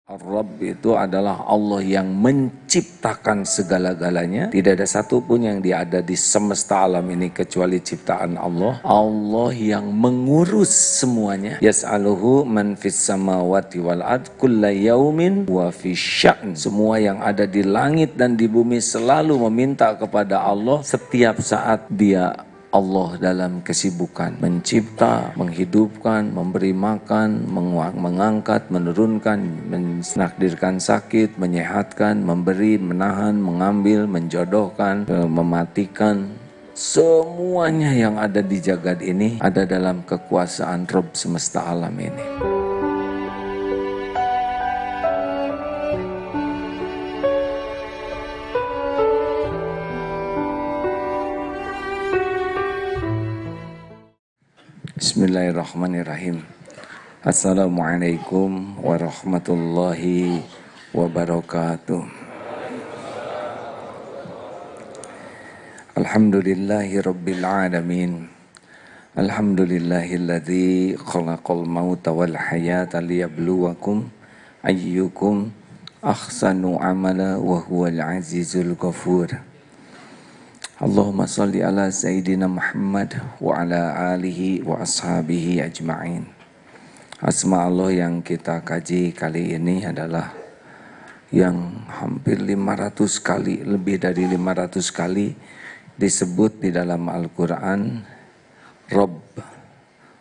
Ar-Rabb itu adalah Allah yang menciptakan segala-galanya. Tidak ada satupun yang ada di semesta alam ini kecuali ciptaan Allah. Allah yang mengurus semuanya. Yas'aluhu man fis samawati wal ard kulla yaumin wa fi sya'n. Semua yang ada di langit dan di bumi selalu meminta kepada Allah. Setiap saat dia Allah dalam kesibukan mencipta, menghidupkan, memberi makan, mengangkat, menurunkan, menakdirkan sakit, menyehatkan, memberi, menahan, mengambil, menjodohkan, mematikan. Semuanya yang ada di jagat ini ada dalam kekuasaan Rabb semesta alam ini. Bismillahirrahmanirrahim. Assalamualaikum warahmatullahi wabarakatuh. Alhamdulillahi rabbil alamin. Alhamdulillahilladzi khalaqal mauta wal hayata liyabluwakum ayyukum ahsanu amala wa huwal azizul ghafur. Allahumma salli ala Sayyidina Muhammad wa ala alihi wa ashabihi ajma'in. Asma Allah yang kita kaji kali ini adalah yang hampir 500 kali, lebih dari 500 kali disebut di dalam Al-Quran, Rabb,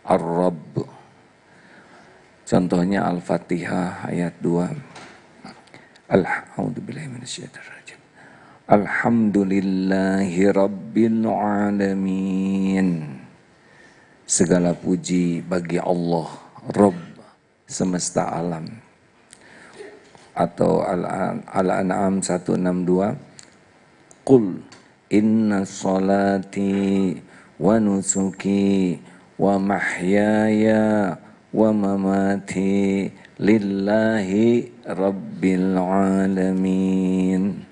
Ar-Rabb. Contohnya Al-Fatihah ayat 2. A'udzubillahi minasyaitonir rajim. Alhamdulillahi Rabbil Alamin. Segala puji bagi Allah, Rabb semesta alam. Atau Al-An'am 162. Qul inna salati wa nusuki wa mahyaya wa mamati lillahi Rabbil Alamin.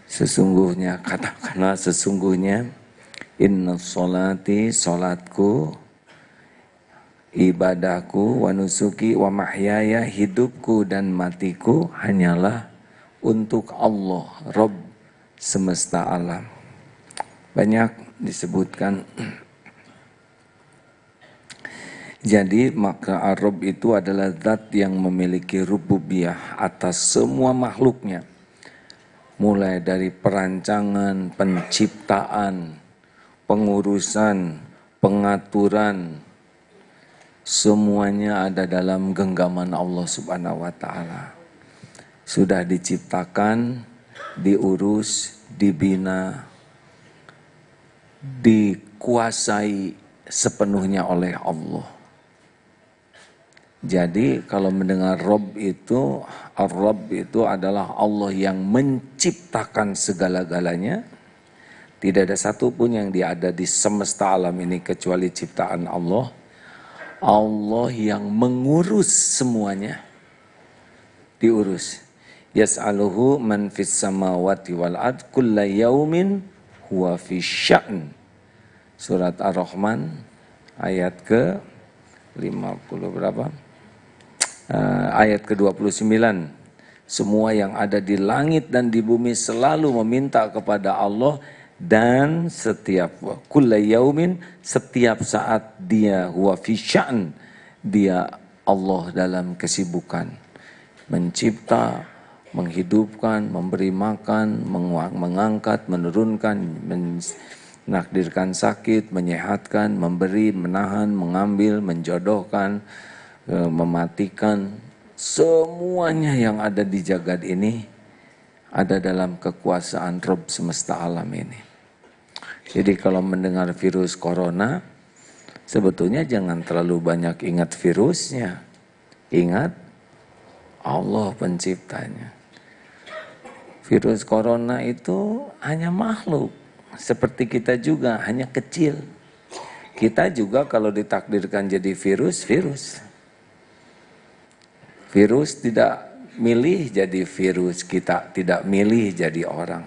Sesungguhnya, katakanlah sesungguhnya, inna sholati, sholatku, ibadahku, wa nusuki, wa mahyaya, hidupku dan matiku hanyalah untuk Allah, Rabb semesta alam. Banyak disebutkan. Jadi maka Ar-Rabb itu adalah zat yang memiliki rububiyah atas semua makhluknya. Mulai dari perancangan, penciptaan, pengurusan, pengaturan, semuanya ada dalam genggaman Allah Subhanahu wa Ta'ala. Sudah diciptakan, diurus, dibina, dikuasai sepenuhnya oleh Allah. Jadi kalau mendengar Rabb itu, Ar-Rabb itu adalah Allah yang menciptakan segala-galanya. Tidak ada satupun yang ada di semesta alam ini kecuali ciptaan Allah. Allah yang mengurus semuanya. Diurus. Yas'aluhu man fis samawati wal ard kulla yaumin huwa fi sya'n. Surat Ar-Rahman ayat ke 50 berapa? Ayat ke-29. Semua yang ada di langit dan di bumi selalu meminta kepada Allah, dan setiap kulla yaumin, setiap saat dia huwa fi sya'n, dia Allah dalam kesibukan mencipta, menghidupkan, memberi makan, mengangkat, menurunkan, menakdirkan sakit, menyehatkan, memberi, menahan, mengambil, menjodohkan, mematikan. Semuanya yang ada di jagat ini ada dalam kekuasaan Rabb semesta alam ini. Jadi kalau mendengar virus corona, sebetulnya jangan terlalu banyak ingat virusnya. Ingat Allah penciptanya. Virus corona itu hanya makhluk, seperti kita juga, hanya kecil. Kita juga kalau ditakdirkan jadi virus. Virus tidak milih jadi virus, kita tidak milih jadi orang.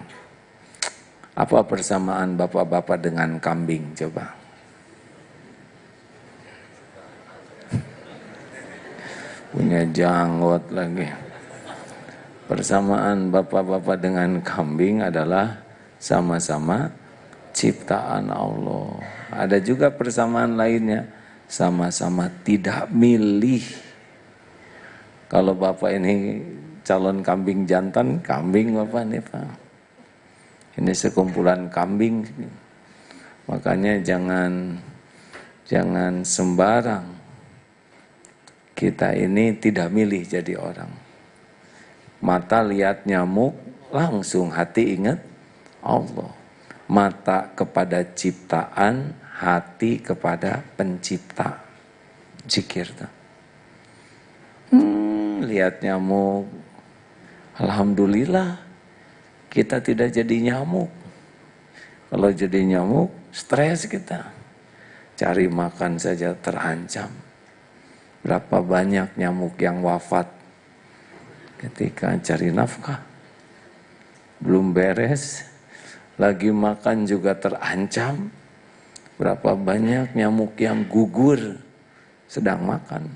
Apa persamaan bapak-bapak dengan kambing coba? punya punya janggut lagi. Persamaan bapak-bapak dengan kambing adalah sama-sama ciptaan Allah. Ada juga persamaan lainnya, sama-sama tidak milih. Kalau bapak ini calon kambing jantan, kambing bapak nih Pak. Ini sekumpulan kambing. Makanya jangan sembarang. Kita ini tidak milih jadi orang. Mata lihat nyamuk, langsung hati ingat Allah. Mata kepada ciptaan, hati kepada pencipta. Zikir tuh. Lihat nyamuk, alhamdulillah kita tidak jadi nyamuk. Kalau jadi nyamuk, stres kita. Cari makan saja terancam. Berapa banyak nyamuk yang wafat ketika cari nafkah. Belum beres, lagi makan juga terancam. Berapa banyak nyamuk yang gugur sedang makan.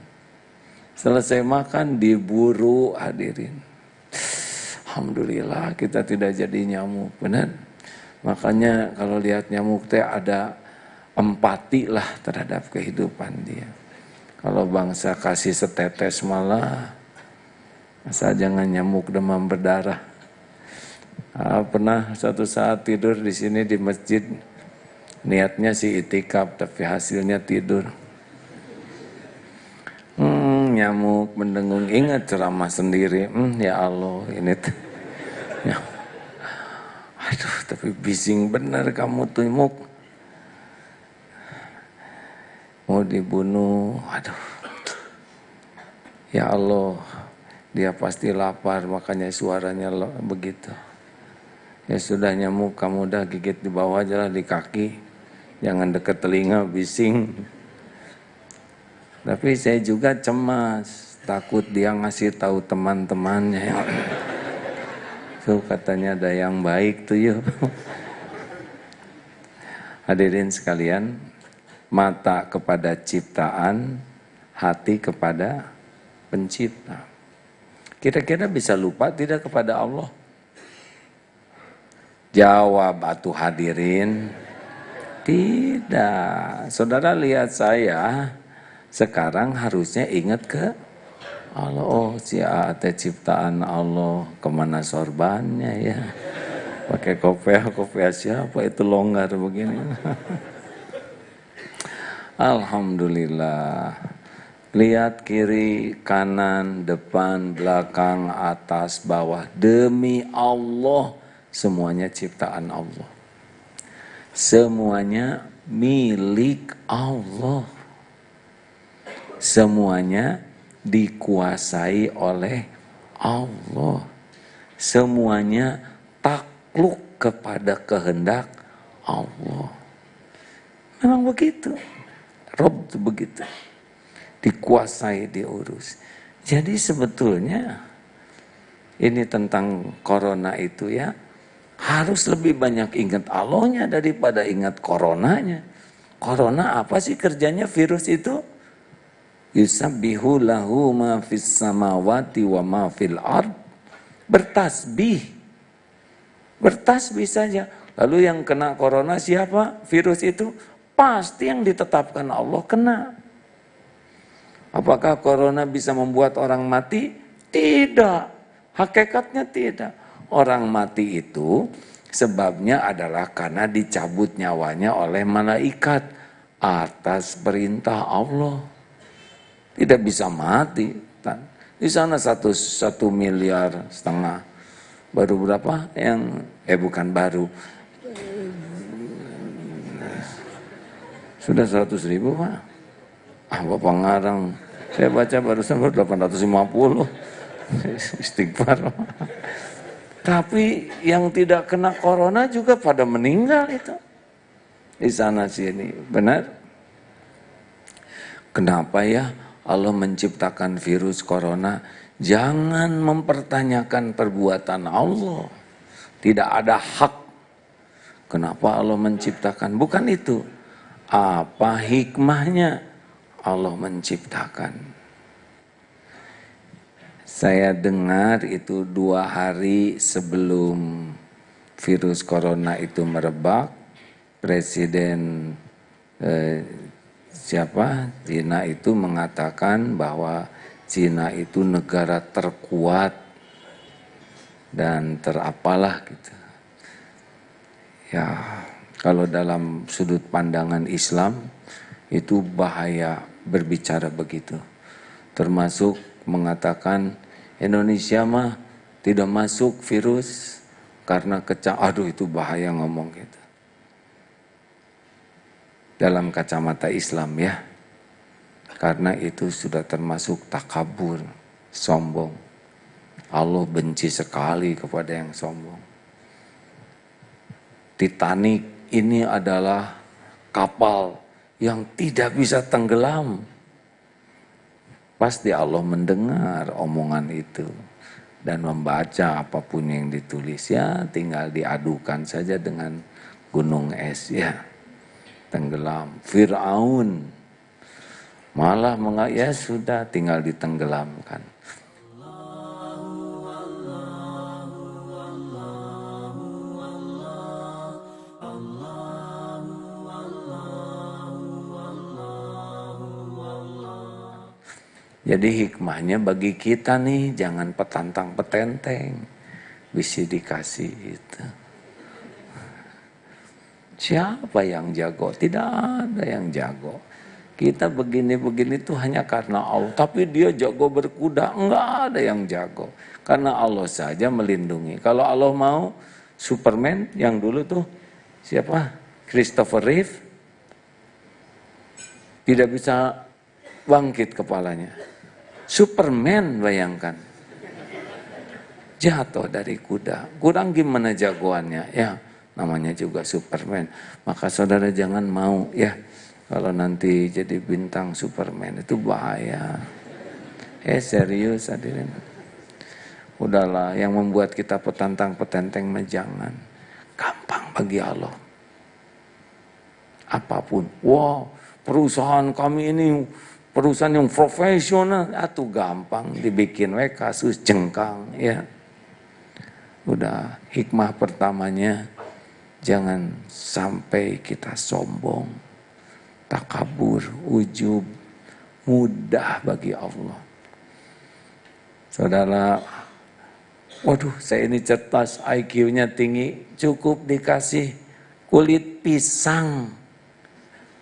Selesai makan diburu hadirin. Alhamdulillah kita tidak jadi nyamuk, benar. Makanya kalau lihat nyamuk teh ada empati lah terhadap kehidupan dia. Kalau bangsa kasih setetes malah, asal jangan nyamuk demam berdarah. Pernah suatu saat tidur di sini di masjid, niatnya sih itikaf tapi hasilnya tidur. Nyamuk mendengung, ingat ceramah sendiri. Ya Allah ini ya. Aduh, tapi bising benar kamu tuh nyamuk. Mau dibunuh, aduh. Ya Allah, dia pasti lapar, makanya suaranya begitu. Ya sudah nyamuk, kamu udah gigit di bawah aja lah, di kaki. Jangan deket telinga, bising. Tapi saya juga cemas, takut dia ngasih tahu teman-temannya. Tuh katanya ada yang baik tuh yuk. Hadirin sekalian, mata kepada ciptaan, hati kepada pencipta. Kira-kira bisa lupa tidak kepada Allah? Jawab atuh hadirin. Tidak. Saudara lihat saya, sekarang harusnya ingat ke Allah. Oh, si A.T. ciptaan Allah, kemana sorbannya ya? Pakai kopiah siapa itu longgar begini? Alhamdulillah. Lihat kiri, kanan, depan, belakang, atas, bawah. Demi Allah, semuanya ciptaan Allah. Semuanya milik Allah. Semuanya dikuasai oleh Allah. Semuanya takluk kepada kehendak Allah. Memang begitu. Rob itu begitu. Dikuasai, diurus. Jadi sebetulnya ini tentang corona itu ya, harus lebih banyak ingat Allahnya daripada ingat coronanya. Corona apa sih kerjanya virus itu? Yusabbihu lahu ma fis samawati wa ma fil ard. Bertasbih. Bertasbih saja. Lalu yang kena corona siapa? Virus itu pasti yang ditetapkan Allah kena. Apakah corona bisa membuat orang mati? Tidak. Hakikatnya tidak. Orang mati itu sebabnya adalah karena dicabut nyawanya oleh malaikat atas perintah Allah. Tidak bisa mati. Di sana 1,5 miliar. Baru berapa? Bukan baru. Sudah 100.000 Pak. Bapak ngarang. Saya baca barusan baru 850. Istighfar. Tapi yang tidak kena corona juga pada meninggal itu. Di sana sini. Benar? Kenapa ya Allah menciptakan virus corona? Jangan mempertanyakan perbuatan Allah. Tidak ada hak. Kenapa Allah menciptakan? Bukan itu. Apa hikmahnya Allah menciptakan? Saya dengar itu 2 hari sebelum virus corona itu merebak, Presiden Cina itu mengatakan bahwa Cina itu negara terkuat dan terapalah gitu. Ya, kalau dalam sudut pandangan Islam itu bahaya berbicara begitu. Termasuk mengatakan Indonesia mah tidak masuk virus karena aduh itu bahaya ngomong gitu. Dalam kacamata Islam ya. Karena itu sudah termasuk takabur, sombong. Allah benci sekali kepada yang sombong. Titanic ini adalah kapal yang tidak bisa tenggelam. Pasti Allah mendengar omongan itu dan membaca apapun yang ditulis. Ya tinggal diadukan saja dengan gunung es ya. Tenggelam. Fir'aun malah ya sudah tinggal ditenggelamkan. Jadi hikmahnya bagi kita nih jangan petantang petenteng. Bisa dikasih itu. Siapa yang jago? Tidak ada yang jago. Kita begini-begini itu hanya karena Allah. Tapi dia jago berkuda. Enggak ada yang jago. Karena Allah saja melindungi. Kalau Allah mau, Superman yang dulu tuh, siapa? Christopher Reeve. Tidak bisa bangkit kepalanya. Superman bayangkan. Jatuh dari kuda. Kurang gimana jagoannya? Ya, namanya juga Superman. Maka saudara jangan mau ya. Kalau nanti jadi bintang Superman itu bahaya. Serius hadirin. Udahlah, yang membuat kita petantang petenteng jangan. Gampang bagi Allah. Apapun. Wow, perusahaan kami ini perusahaan yang profesional. Itu gampang dibikin kasus jengkang ya. Udah, hikmah pertamanya jangan sampai kita sombong. Takabur, ujub, mudah bagi Allah. Saudara, waduh saya ini cerdas, IQ-nya tinggi, cukup dikasih kulit pisang.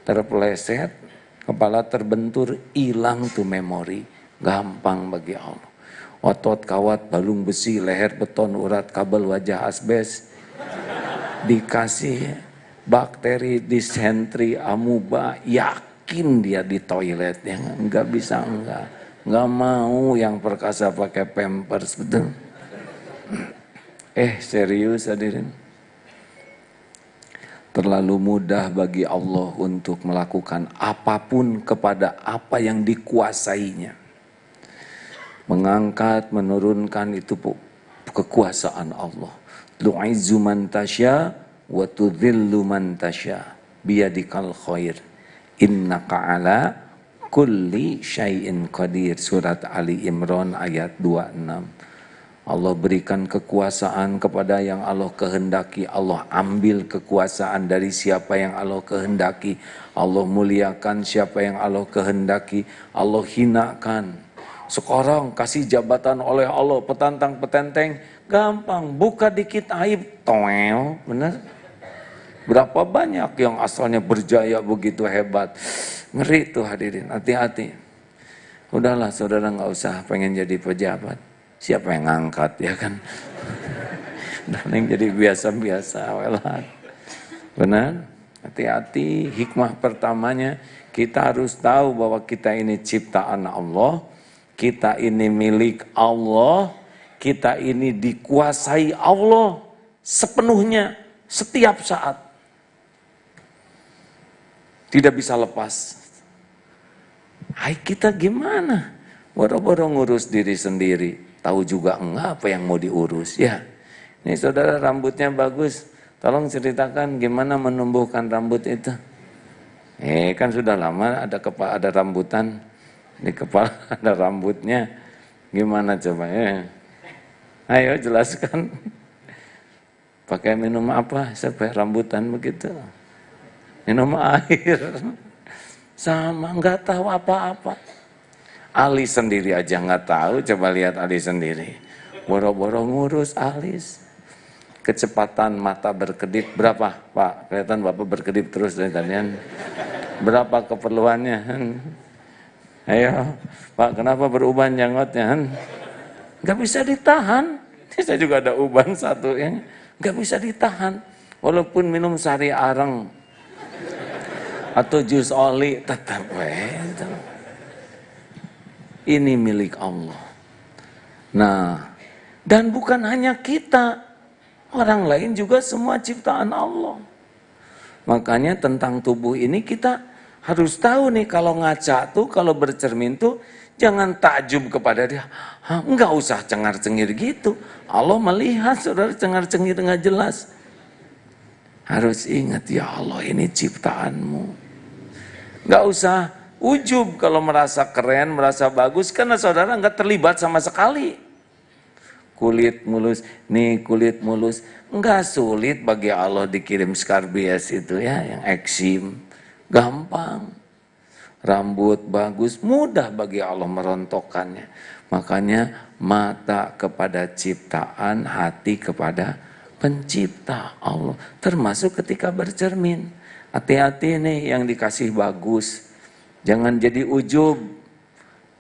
Terpeleset, kepala terbentur, hilang tuh memori. Gampang bagi Allah. Otot kawat, balung besi, leher beton, urat kabel, wajah asbes. Dikasih bakteri, disentri, amuba, yakin dia di toilet yang enggak bisa enggak mau yang perkasa pakai pampers betul. Serius hadirin. Terlalu mudah bagi Allah untuk melakukan apapun kepada apa yang dikuasainya. Mengangkat, menurunkan itu kekuasaan Allah. Tu'izzu man tasya wa tudhillu man tasya biyadikal khair innaka ala kulli syai'in qadir. Surat Ali Imran ayat 26. Allah berikan kekuasaan kepada yang Allah kehendaki. Allah ambil kekuasaan dari siapa yang Allah kehendaki. Allah muliakan siapa yang Allah kehendaki. Allah hinakan. Sekarang kasih jabatan oleh Allah, petantang petenteng gampang, buka dikit aib toel, benar? Berapa banyak yang asalnya berjaya begitu hebat. Ngeri tuh hadirin, hati-hati. Udahlah saudara nggak usah pengen jadi pejabat. Siapa yang ngangkat ya kan? Dan yang jadi biasa-biasa welat. Benar? Hati-hati, hikmah pertamanya kita harus tahu bahwa kita ini ciptaan Allah, kita ini milik Allah, kita ini dikuasai Allah sepenuhnya setiap saat. Tidak bisa lepas. Hai kita gimana? Boro-boro ngurus diri sendiri. Tahu juga enggak apa yang mau diurus ya. Ini saudara rambutnya bagus. Tolong ceritakan gimana menumbuhkan rambut itu. Kan sudah lama ada rambutan di kepala, ada rambutnya. Gimana coba ya? Ayo jelaskan. Pakai minum apa sampai rambutan begitu? Minum air. Sama, nggak tahu apa-apa. Ali sendiri aja nggak tahu, coba lihat Ali sendiri. Boro-boro ngurus alis. Kecepatan mata berkedip berapa, Pak? Kelihatan Bapak berkedip terus dari tadian. Berapa keperluannya? Ayo, Pak, kenapa beruban janggotnya? Nggak bisa ditahan. Saya juga ada uban satu yang nggak bisa ditahan. Walaupun minum sari areng atau jus oli, tetap itu. Ini milik Allah. Nah, dan bukan hanya kita, orang lain juga semua ciptaan Allah. Makanya tentang tubuh ini kita harus tahu nih, kalau ngaca tuh, kalau bercermin tuh, jangan takjub kepada dia. Enggak usah cengar-cengir gitu. Allah melihat saudara cengar-cengir nggak jelas. Harus ingat, ya Allah ini ciptaanmu. Enggak usah ujub kalau merasa keren, merasa bagus, karena saudara nggak terlibat sama sekali. Kulit mulus, nih kulit mulus, nggak sulit bagi Allah dikirim skarbies itu ya, yang eksim, gampang. Rambut bagus, mudah bagi Allah merontokkannya. Makanya mata kepada ciptaan, hati kepada pencipta Allah. Termasuk ketika bercermin. Hati-hati nih yang dikasih bagus. Jangan jadi ujub.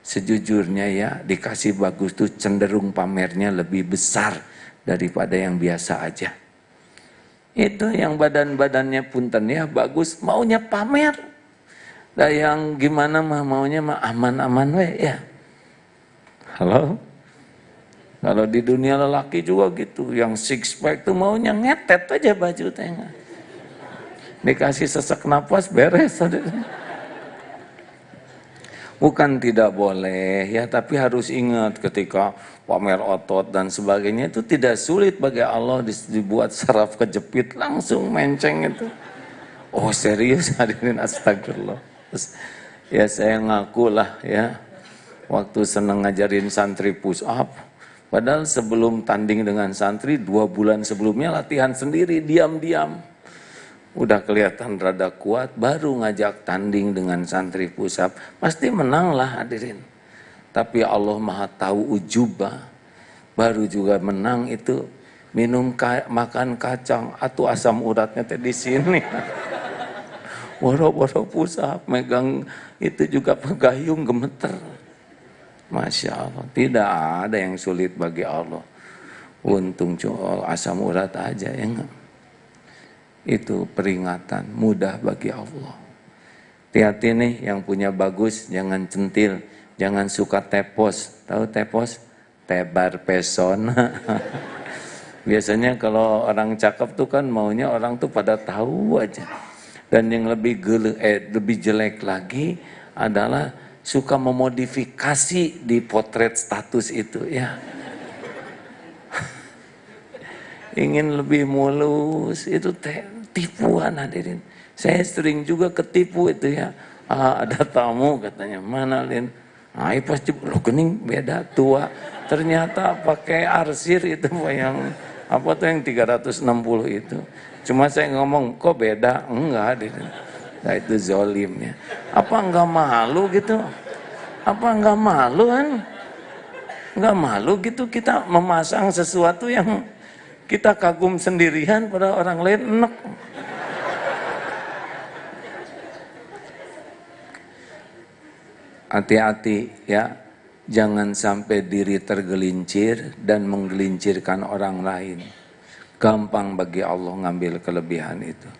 Sejujurnya ya, dikasih bagus tuh cenderung pamernya lebih besar daripada yang biasa aja. Itu yang badan-badannya punten ya bagus, maunya pamer. Nah yang gimana mah maunya mah aman-aman we ya. Halo? Kalau di dunia lelaki juga gitu, yang six pack tuh maunya ngetet aja baju tengah. Dikasih sesak napas beres. Bukan tidak boleh ya, tapi harus ingat ketika pamer otot dan sebagainya itu tidak sulit bagi Allah, dibuat saraf kejepit langsung menceng itu. Oh serius hadirin, astagfirullah. Terus, ya saya ngaku lah ya, waktu seneng ngajarin santri push up, padahal sebelum tanding dengan santri 2 bulan sebelumnya latihan sendiri diam-diam. Udah kelihatan rada kuat, baru ngajak tanding dengan santri push up, pasti menang lah hadirin. Tapi Allah maha tahu ujubah, baru juga menang itu minum makan kacang, atau asam uratnya di sini. Boro-boro pusat, megang itu juga pegayung gemeter. Masya Allah, tidak ada yang sulit bagi Allah. Untung asam urat aja ya enggak. Itu peringatan, mudah bagi Allah. Hati-hati nih yang punya bagus, jangan centil, jangan suka tepos. Tahu tepos? Tebar pesona. Biasanya kalau orang cakep tuh kan maunya orang tuh pada tahu aja. Dan yang lebih jelek lagi adalah suka memodifikasi di potret status itu ya. Ingin lebih mulus, itu tipuan hadirin. Saya sering juga ketipu itu ya. Ada tamu katanya, mana Lin? Pasti lo kening beda tua. Ternyata pakai arsir itu yang apa tuh yang 360 itu. Cuma saya ngomong, kok beda? Enggak, nah, itu zolim ya. Apa enggak malu gitu? Apa enggak malu kan? Enggak malu gitu kita memasang sesuatu yang kita kagum sendirian pada orang lain enak. Hati-hati ya, jangan sampai diri tergelincir dan menggelincirkan orang lain. Gampang bagi Allah ngambil kelebihan itu.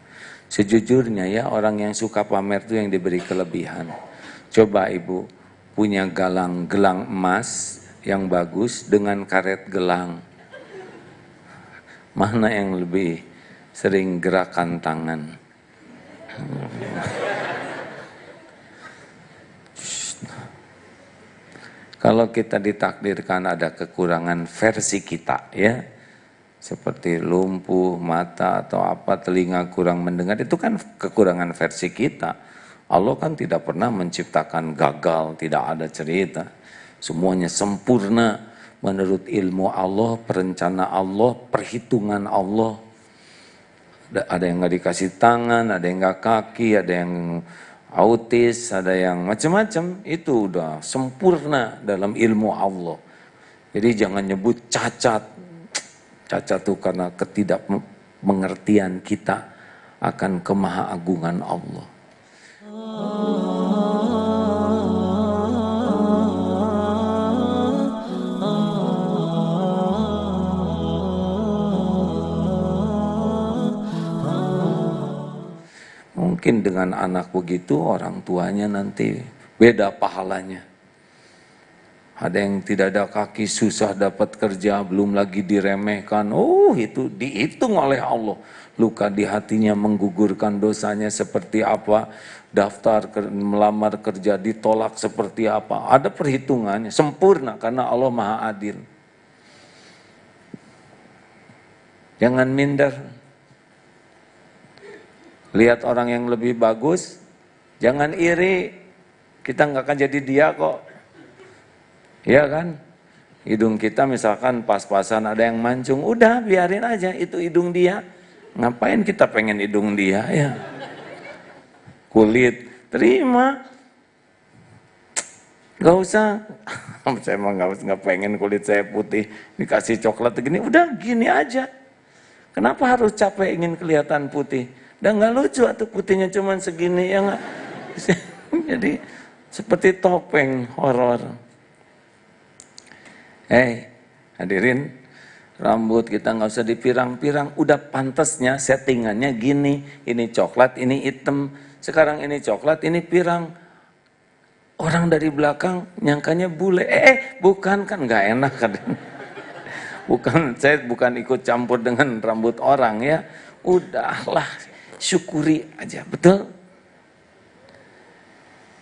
Sejujurnya ya, orang yang suka pamer itu yang diberi kelebihan. Coba ibu punya gelang emas yang bagus dengan karet gelang. Mana yang lebih sering gerakan tangan? Kalau kita ditakdirkan ada kekurangan versi kita ya, seperti lumpuh mata atau apa, telinga kurang mendengar, itu kan kekurangan versi kita. Allah kan tidak pernah menciptakan gagal, tidak ada cerita. Semuanya sempurna menurut ilmu Allah, perencana Allah, perhitungan Allah. Ada yang nggak dikasih tangan, ada yang nggak kaki, ada yang autis, ada yang macam-macam. Itu udah sempurna dalam ilmu Allah. Jadi jangan nyebut cacat. Cacat itu karena ketidakmengertian kita akan kemahaagungan Allah. Mungkin dengan anak begitu orang tuanya nanti beda pahalanya. Ada yang tidak ada kaki susah dapat kerja, belum lagi diremehkan. Oh, itu dihitung oleh Allah. Luka di hatinya menggugurkan dosanya seperti apa, daftar melamar kerja ditolak seperti apa. Ada perhitungannya, sempurna karena Allah Maha Adil. Jangan minder. Lihat orang yang lebih bagus, jangan iri. Kita nggak akan jadi dia kok. Iya kan? Hidung kita misalkan pas-pasan ada yang mancung, udah biarin aja itu hidung dia. Ngapain kita pengen hidung dia ya? Kulit, terima. Gak usah. Saya emang gak pengen kulit saya putih, dikasih coklat begini, udah gini aja. Kenapa harus capek ingin kelihatan putih? Dan gak lucu atau putihnya cuman segini ya gak? Jadi seperti topeng horor. Hadirin, rambut kita nggak usah dipirang-pirang, udah pantasnya settingannya gini, ini coklat, ini hitam, sekarang ini coklat, ini pirang. Orang dari belakang nyangkanya bule, bukan kan nggak enak kan? Saya bukan ikut campur dengan rambut orang ya, udahlah syukuri aja, betul?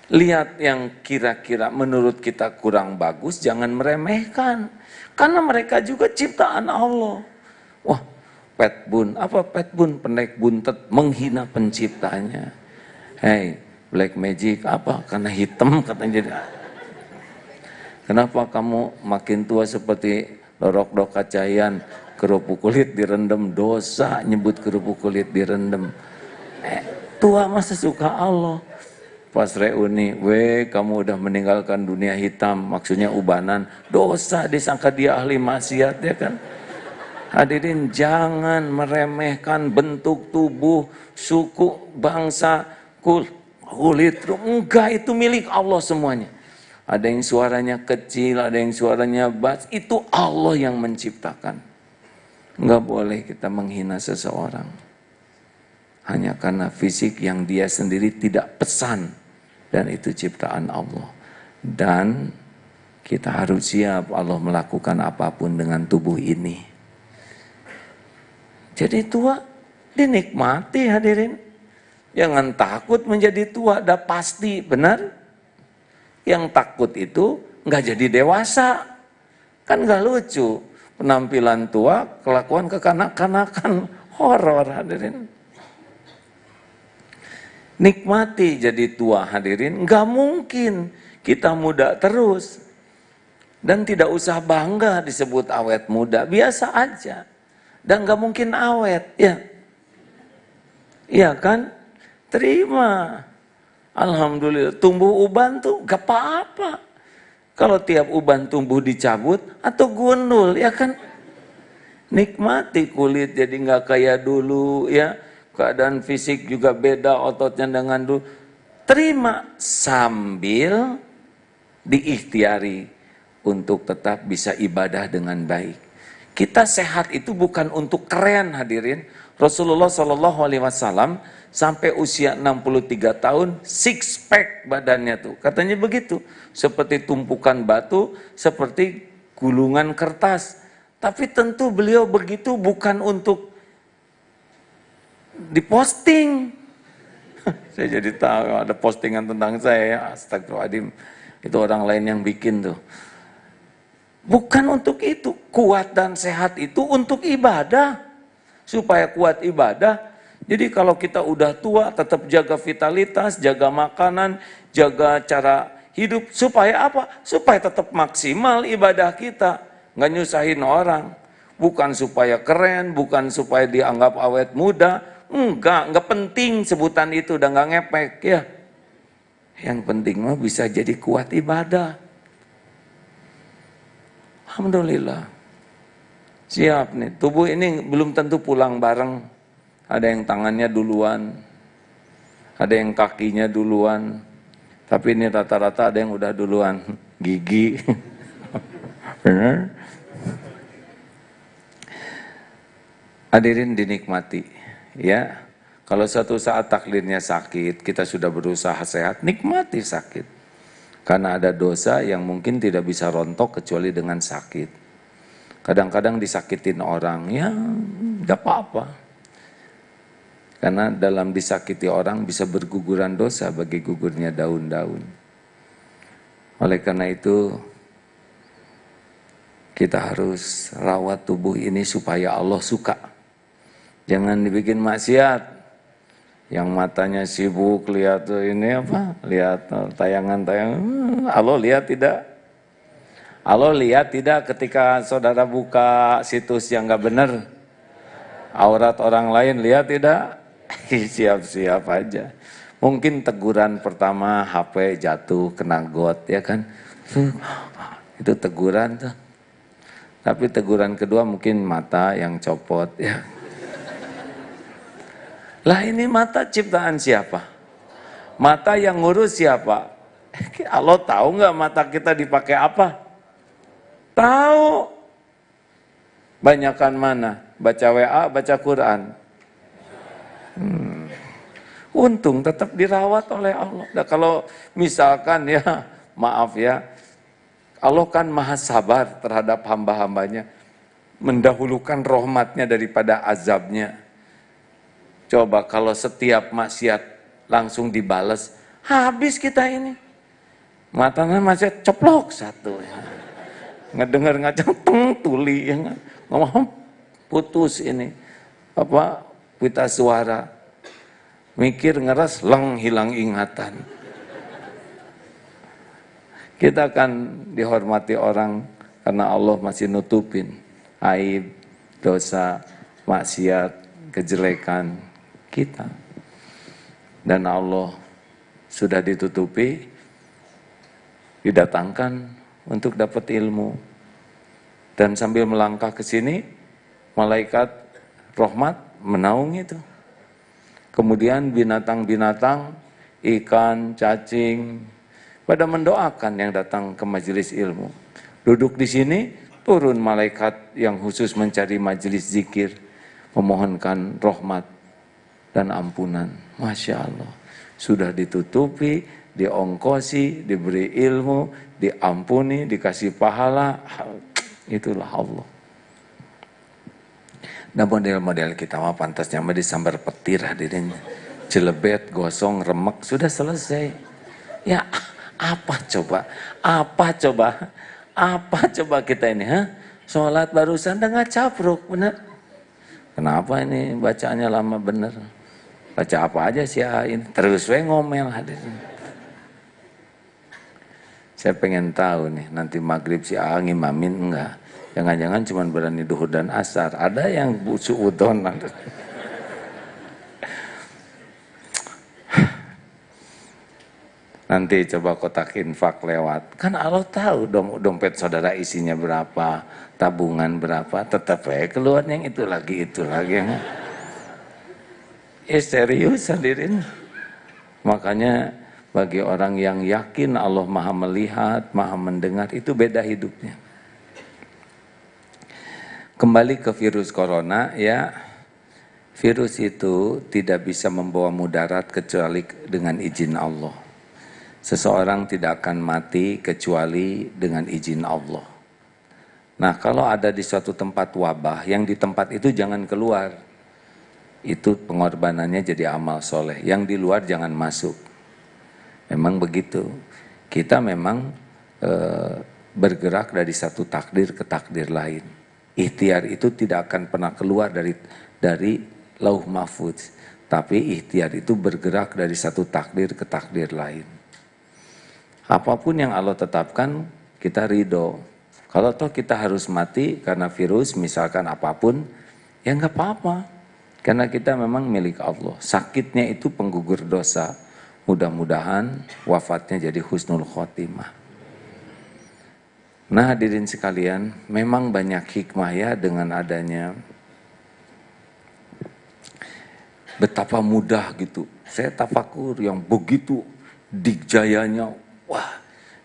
Lihat yang kira-kira menurut kita kurang bagus, jangan meremehkan. Karena mereka juga ciptaan Allah. Wah, petbun, apa petbun? Pendek buntet, menghina penciptanya. Black magic, apa? Karena hitam katanya. Kenapa kamu makin tua seperti Lorok Dokacayan, kerupuk kulit direndam, dosa nyebut kerupuk kulit direndam. Tua masa suka Allah. Pas reuni, kamu udah meninggalkan dunia hitam, maksudnya ubanan, dosa disangka dia ahli maksiat ya kan. Hadirin, jangan meremehkan bentuk tubuh, suku, bangsa, kulit, enggak, itu milik Allah semuanya. Ada yang suaranya kecil, ada yang suaranya bass, itu Allah yang menciptakan. Enggak boleh kita menghina seseorang hanya karena fisik yang dia sendiri tidak pesan, dan itu ciptaan Allah. Dan kita harus siap Allah melakukan apapun dengan tubuh ini. Jadi tua dinikmati hadirin. Jangan takut menjadi tua, dah pasti, benar? Yang takut itu nggak jadi dewasa. Kan nggak lucu, penampilan tua, kelakuan kekanak-kanakan, horor hadirin. Nikmati jadi tua hadirin, nggak mungkin kita muda terus. Dan tidak usah bangga disebut awet muda, biasa aja. Dan nggak mungkin awet, ya. Iya kan? Terima. Alhamdulillah, tumbuh uban tuh nggak apa-apa. Kalau tiap uban tumbuh dicabut atau gundul, ya kan? Nikmati kulit jadi nggak kayak dulu, ya. Keadaan fisik juga beda ototnya dengan dulu. Terima sambil diikhtiari untuk tetap bisa ibadah dengan baik. Kita sehat itu bukan untuk keren hadirin. Rasulullah SAW sampai usia 63 tahun six pack badannya tuh. Katanya begitu. Seperti tumpukan batu, seperti gulungan kertas. Tapi tentu beliau begitu bukan untuk diposting. Saya jadi tahu ada postingan tentang saya ya, astagfirullahaladzim. Itu orang lain yang bikin tuh. Bukan untuk itu. Kuat dan sehat itu untuk ibadah. Supaya kuat ibadah. Jadi kalau kita udah tua tetap jaga vitalitas, jaga makanan, jaga cara hidup. Supaya apa? Supaya tetap maksimal ibadah kita. Nggak nyusahin orang. Bukan supaya keren, bukan supaya dianggap awet muda. Nggak penting sebutan itu, udah nggak ngepek ya. Yang penting mah bisa jadi kuat ibadah. Alhamdulillah. Siap nih, tubuh ini belum tentu pulang bareng. Ada yang tangannya duluan, ada yang kakinya duluan. Tapi ini rata-rata ada yang udah duluan, gigi. Benar? Hadirin dinikmati, ya. Kalau suatu saat takdirnya sakit, kita sudah berusaha sehat, nikmati sakit. Karena ada dosa yang mungkin tidak bisa rontok kecuali dengan sakit. Kadang-kadang disakitin orang, ya gak apa-apa. Karena dalam disakiti orang bisa berguguran dosa bagi gugurnya daun-daun. Oleh karena itu, kita harus rawat tubuh ini supaya Allah suka. Jangan dibikin maksiat. Yang matanya sibuk lihat ini apa? Lihat tayangan-tayangan. Allah lihat tidak? Allah lihat tidak ketika saudara buka situs yang nggak benar? Aurat orang lain lihat tidak? Siap-siap aja. Mungkin teguran pertama HP jatuh kena got ya kan? Itu teguran tuh. Tapi teguran kedua mungkin mata yang copot ya. Lah ini mata ciptaan siapa? Mata yang ngurus siapa? Allah tahu nggak mata kita dipakai apa? Tahu. Banyakan mana? Baca WA, baca Quran. Untung tetap dirawat oleh Allah. Nah, kalau misalkan ya, maaf ya, Allah kan maha sabar terhadap hamba-hambanya. Mendahulukan rahmatnya daripada azabnya. Coba kalau setiap maksiat langsung dibales, habis kita ini. Matanya maksiat ceplok satu. Ya. Ngedenger ngacang tuli, ya. Ngomong putus ini. Apa, pita suara. Mikir ngeras, leng hilang ingatan. Kita akan dihormati orang karena Allah masih nutupin aib, dosa, maksiat, kejelekan kita. Dan Allah sudah ditutupi, didatangkan untuk dapat ilmu. Dan sambil melangkah ke sini, malaikat rahmat menaungi itu. Kemudian binatang-binatang, ikan, cacing, pada mendoakan yang datang ke majelis ilmu. Duduk di sini, turun malaikat yang khusus mencari majelis zikir, memohonkan rahmat dan ampunan. Masya Allah, sudah ditutupi, diongkosi, diberi ilmu, diampuni, dikasih pahala. Itulah Allah. Nah model-model kita mah pantasnya mah disambar petir hadirin. Jelebet, gosong, remek, sudah selesai. Ya apa coba? Apa coba? Apa coba kita ini? Sholat barusan udah nggak capruk, bener? Kenapa ini bacaannya lama bener? Baca apa aja sih ini? Terus we ngomel hadirin. Saya pengen tahu nih, nanti maghrib si A ngimamin enggak? Jangan-jangan cuma berani duhur dan asar. Ada yang suudon. Nanti coba kotak infak lewat. Kan Allah tahu dompet saudara isinya berapa, tabungan berapa, tetap keluar yang itu lagi. Serius hadirin. Makanya bagi orang yang yakin Allah maha melihat, maha mendengar, itu beda hidupnya. Kembali ke virus corona ya, virus itu tidak bisa membawa mudarat kecuali dengan izin Allah. Seseorang tidak akan mati kecuali dengan izin Allah. Nah kalau ada di suatu tempat wabah, yang di tempat itu jangan keluar. Itu pengorbanannya jadi amal soleh, yang di luar jangan masuk. Memang begitu, kita memang bergerak dari satu takdir ke takdir lain. Ikhtiar itu tidak akan pernah keluar dari lauh mahfudz. Tapi ikhtiar itu bergerak dari satu takdir ke takdir lain. Apapun yang Allah tetapkan, kita ridho. Kalau toh kita harus mati karena virus, misalkan apapun, ya nggak apa-apa. Karena kita memang milik Allah. Sakitnya itu penggugur dosa. Mudah-mudahan wafatnya jadi husnul khotimah. Nah hadirin sekalian, memang banyak hikmah ya dengan adanya betapa mudah gitu. Saya tafakur yang begitu dikjayanya, wah,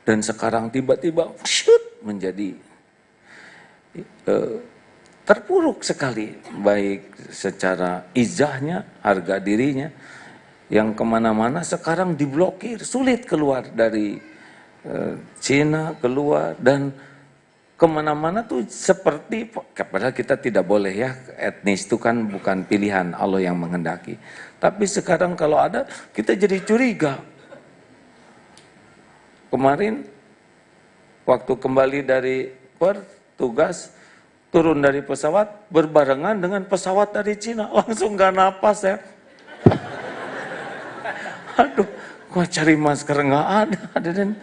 dan sekarang tiba-tiba menjadi terpuruk sekali, baik secara izahnya, harga dirinya, yang kemana-mana sekarang diblokir, sulit keluar dari Cina, keluar, dan kemana-mana tuh seperti, padahal kita tidak boleh ya, etnis itu kan bukan pilihan, Allah yang menghendaki. Tapi sekarang kalau ada, kita jadi curiga. Kemarin, waktu kembali dari tugas, turun dari pesawat, berbarengan dengan pesawat dari Cina, langsung gak napas ya. Aduh, gua cari masker gak ada, dan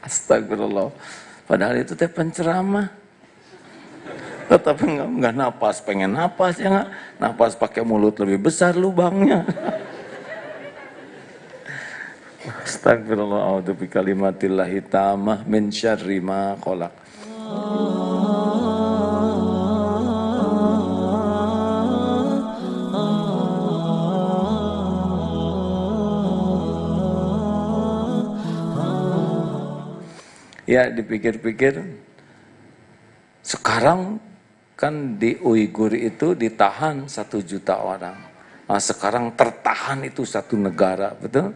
astagfirullah. Padahal itu teh penceramah. Tetapi nggak napas, pengen napas ya nggak? Napas pakai mulut lebih besar lubangnya. Astagfirullah, a'udzu bikalimatillahi tammah min syarri ma khalaq. Ya dipikir-pikir, sekarang kan di Uighur itu ditahan 1 juta orang. Nah, sekarang tertahan itu 1 negara, betul?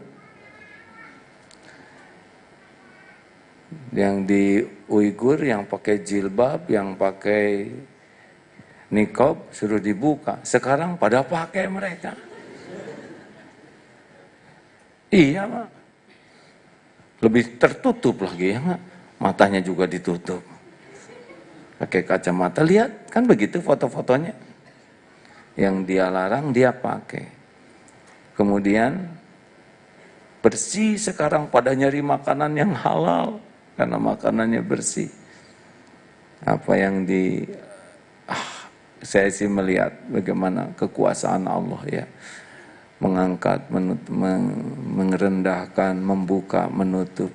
Yang di Uighur yang pakai jilbab, yang pakai niqab suruh dibuka. Sekarang pada pakai mereka. Iya, Pak. Lebih tertutup lagi ya nggak? Matanya juga ditutup. Pakai kacamata, lihat kan begitu foto-fotonya. Yang dia larang dia pakai. Kemudian bersih sekarang pada nyari makanan yang halal karena makanannya bersih. Apa yang saya sih melihat bagaimana kekuasaan Allah ya. Mengangkat, merendahkan, membuka, menutup.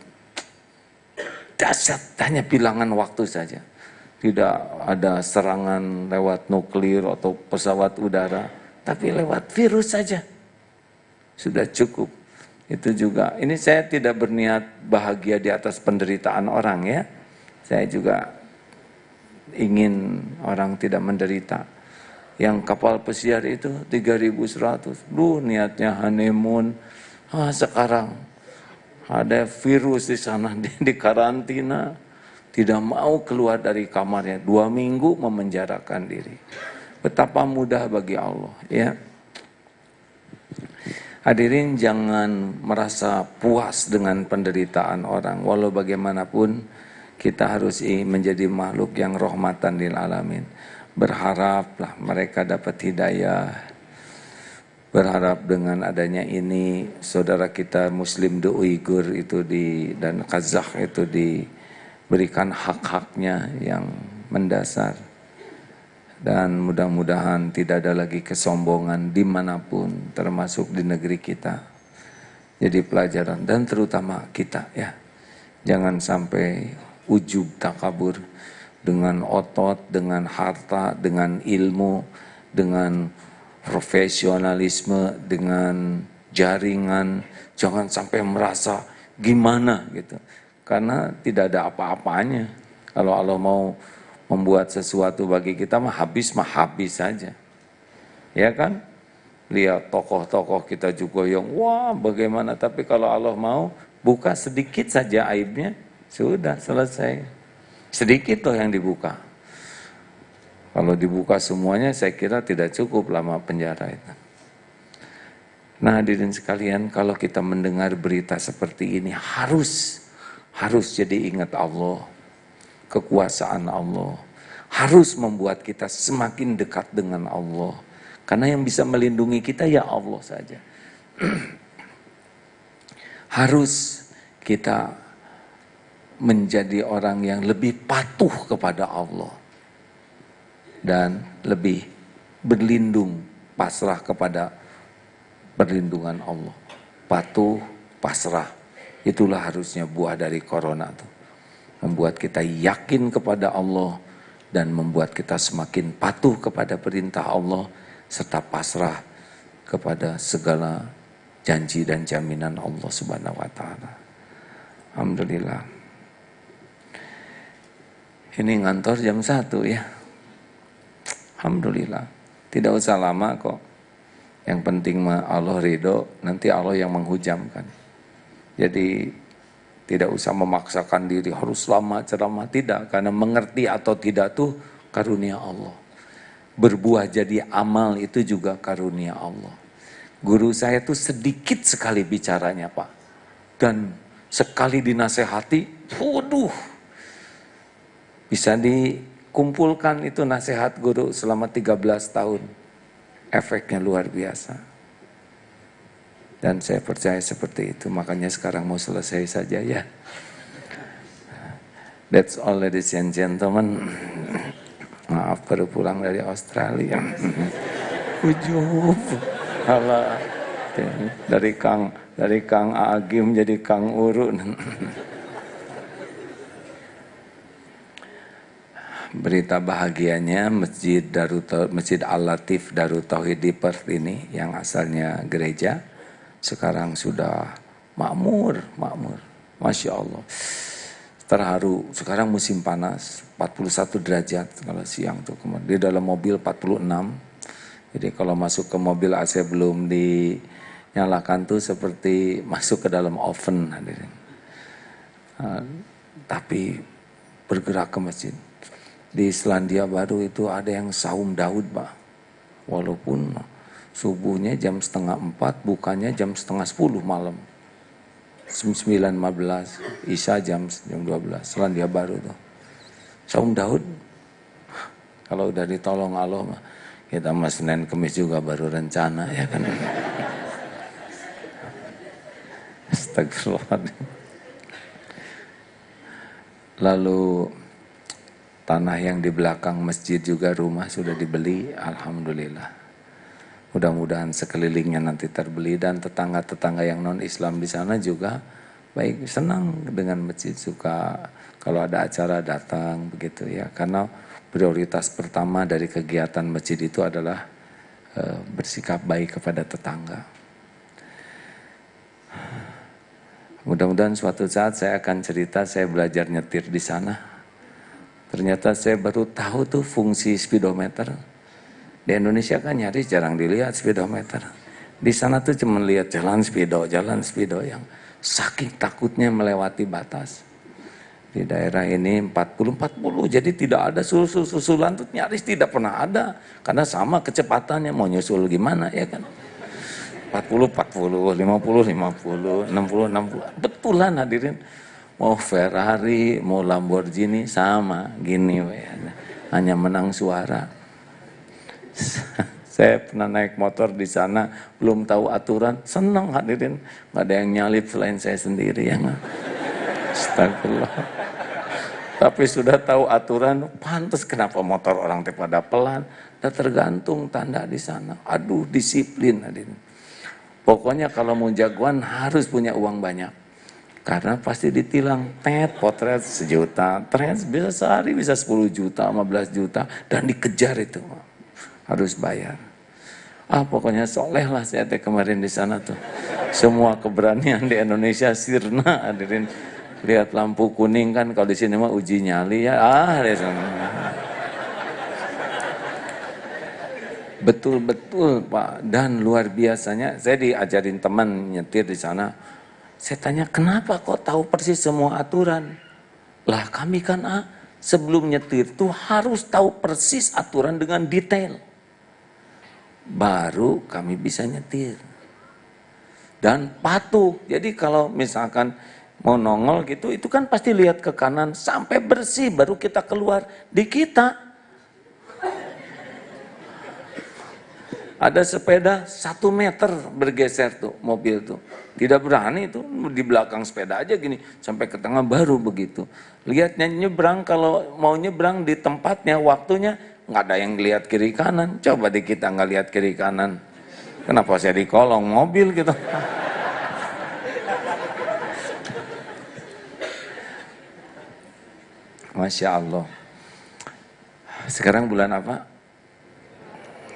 Dahsyat, hanya bilangan waktu saja. Tidak ada serangan lewat nuklir atau pesawat udara, tapi lewat virus saja. Sudah cukup. Itu juga, ini saya tidak berniat bahagia di atas penderitaan orang ya. Saya juga ingin orang tidak menderita. Yang kapal pesiar itu 3.100, niatnya honeymoon. Sekarang ada virus di sana, di karantina, tidak mau keluar dari kamarnya, 2 minggu memenjarakan diri. Betapa mudah bagi Allah ya. Hadirin, jangan merasa puas dengan penderitaan orang. Walau bagaimanapun kita harus menjadi makhluk yang rahmatan lil alamin. Berharaplah mereka dapat hidayah. Berharap dengan adanya ini saudara kita Muslim di Uighur itu dan Kazakh itu diberikan hak-haknya yang mendasar. Dan mudah-mudahan tidak ada lagi kesombongan dimanapun, termasuk di negeri kita. Jadi pelajaran, dan terutama kita ya. Jangan sampai ujub takabur dengan otot, dengan harta, dengan ilmu, dengan profesionalisme, dengan jaringan. Jangan sampai merasa gimana gitu. Karena tidak ada apa-apanya. Kalau Allah mau membuat sesuatu bagi kita mah habis saja. Ya kan? Lihat tokoh-tokoh kita juga yang wah bagaimana, tapi kalau Allah mau buka sedikit saja aibnya, sudah selesai. Sedikit loh yang dibuka. Kalau dibuka semuanya saya kira tidak cukup lama penjara itu. Nah hadirin sekalian, kalau kita mendengar berita seperti ini harus jadi ingat Allah. Kekuasaan Allah harus membuat kita semakin dekat dengan Allah. Karena yang bisa melindungi kita ya Allah saja. Harus kita menjadi orang yang lebih patuh kepada Allah dan lebih berlindung, pasrah kepada perlindungan Allah. Patuh, pasrah. Itulah harusnya buah dari corona itu. Membuat kita yakin kepada Allah dan membuat kita semakin patuh kepada perintah Allah serta pasrah kepada segala janji dan jaminan Allah Subhanahu wa taala. Alhamdulillah. Ini ngantor jam 1 ya. Alhamdulillah. Tidak usah lama kok. Yang penting Allah ridho, nanti Allah yang menghujamkan. Jadi tidak usah memaksakan diri harus lama ceramah, tidak, karena mengerti atau tidak tuh karunia Allah. Berbuah jadi amal itu juga karunia Allah. Guru saya tuh sedikit sekali bicaranya Pak, dan sekali dinasehati, waduh, bisa dikumpulkan itu nasihat guru selama 13 tahun. Efeknya luar biasa. Dan saya percaya seperti itu, makanya sekarang mau selesai saja ya. That's all ladies and gentlemen. Maaf baru pulang dari Australia. Ujub. Alah. Dari Kang Agim jadi Kang Uru. Berita bahagianya Masjid Al-Latif Darut Tauhid di Perth ini yang asalnya gereja sekarang sudah makmur. Masya Allah. Terharu, sekarang musim panas, 41 derajat kalau siang tuh. Di dalam mobil 46. Jadi kalau masuk ke mobil AC belum dinyalakan tuh seperti masuk ke dalam oven. Tapi bergerak ke masjid. Di Selandia Baru itu ada yang saum Daud, Pak. Walaupun subuhnya jam 3:30, bukanya jam 9:30 malam. 9:15, Isya jam 12, Selandia Baru tuh. Saum Daud, kalau udah ditolong Allah, kita mas Senin Kemis juga baru rencana ya kan. Astagfirullah. Lalu tanah yang di belakang masjid juga rumah sudah dibeli, alhamdulillah. Mudah-mudahan sekelilingnya nanti terbeli dan tetangga-tetangga yang non-Islam di sana juga baik, senang dengan masjid, suka kalau ada acara datang begitu ya. Karena prioritas pertama dari kegiatan masjid itu adalah bersikap baik kepada tetangga. Mudah-mudahan suatu saat saya akan cerita saya belajar nyetir di sana. Ternyata saya baru tahu tuh fungsi speedometer. Di Indonesia kan nyaris jarang dilihat speedometer. Di sana tuh cuma lihat jalan speedo yang saking takutnya melewati batas. Di daerah ini 40, jadi tidak ada susulan tuh nyaris tidak pernah ada. Karena sama kecepatannya, mau nyusul gimana ya kan. 40, 50, 60. Betulan hadirin. Mau Ferrari, mau Lamborghini sama gini. Hanya menang suara. Saya pernah naik motor di sana, belum tahu aturan, senang hadirin, nggak ada yang nyalip selain saya sendiri ya. Astagfirullah. Tapi sudah tahu aturan, pantas kenapa motor orang pada pelan, dan tergantung tanda di sana. Aduh, disiplin hadirin. Pokoknya kalau mau jagoan harus punya uang banyak. Karena pasti ditilang, potret 1 juta, bisa sehari bisa 10 juta, 15 juta, dan dikejar itu. Harus bayar. Pokoknya soleh lah saya kemarin di sana tuh. Semua keberanian di Indonesia sirna hadirin. Lihat lampu kuning kan, kalau di sini mah uji nyali ya. Betul-betul Pak. Dan luar biasanya saya diajarin teman nyetir di sana. Saya tanya, kenapa kok tahu persis semua aturan? Lah kami kan sebelum nyetir tuh harus tahu persis aturan dengan detail. Baru kami bisa nyetir. Dan patuh. Jadi kalau misalkan mau nongol gitu, itu kan pasti lihat ke kanan sampai bersih baru kita keluar. Di kita Ada sepeda 1 meter bergeser tuh mobil tuh. Tidak berani tuh di belakang sepeda aja gini sampai ke tengah baru begitu. Lihatnya nyebrang, kalau mau nyebrang di tempatnya waktunya nggak ada yang lihat kiri kanan. Coba di kita nggak lihat kiri kanan. Kenapa saya di kolong mobil gitu? Masya Allah. Sekarang bulan apa?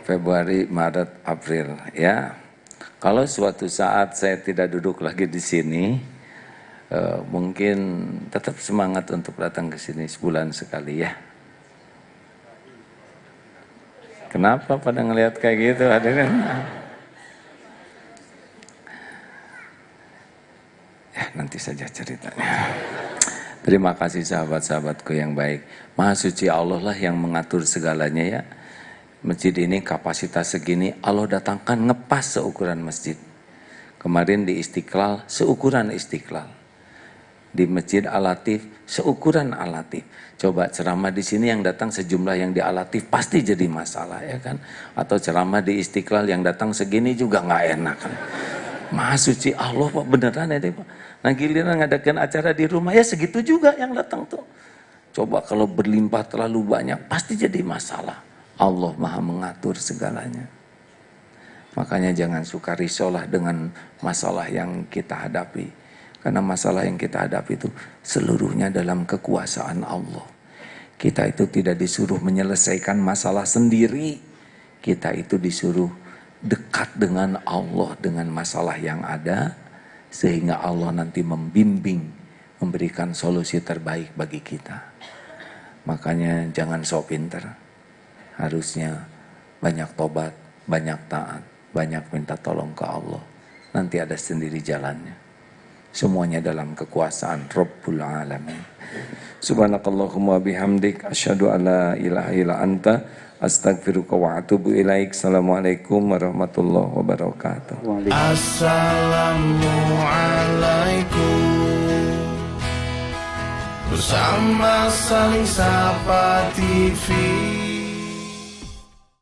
Februari, Maret, April, ya. Kalau suatu saat saya tidak duduk lagi di sini, mungkin tetap semangat untuk datang ke sini sebulan sekali ya. Kenapa pada ngelihat kayak gitu hadirin? Ya nanti saja ceritanya. Terima kasih sahabat-sahabatku yang baik. Maha suci Allah lah yang mengatur segalanya ya. Masjid ini kapasitas segini, Allah datangkan ngepas seukuran masjid. Kemarin di Istiqlal, seukuran Istiqlal. Di Masjid Al-Latif, seukuran Al-Latif. Coba ceramah di sini yang datang sejumlah yang di Al-Latif, pasti jadi masalah ya kan. Atau ceramah di Istiqlal yang datang segini juga nggak enak kan. Maha suci Allah Pak, beneran ya Pak. Nah giliran ngadakan acara di rumah, ya segitu juga yang datang tuh. Coba kalau berlimpah terlalu banyak, pasti jadi masalah. Allah Maha mengatur segalanya. Makanya jangan suka risaulah dengan masalah yang kita hadapi. Karena masalah yang kita hadapi itu seluruhnya dalam kekuasaan Allah. Kita itu tidak disuruh menyelesaikan masalah sendiri. Kita itu disuruh dekat dengan Allah dengan masalah yang ada. Sehingga Allah nanti membimbing, memberikan solusi terbaik bagi kita. Makanya jangan sok pinter. Harusnya banyak tobat, banyak taat, banyak minta tolong ke Allah. Nanti ada sendiri jalannya. Semuanya dalam kekuasaan Rabbul Alamin. Subhanakallahumma bihamdik, asyhadu an la ilaha illa anta, astaghfiruka wa atubu ilaik. Assalamualaikum warahmatullahi wabarakatuh. Assalamualaikum. Bersama Saling Sapa TV.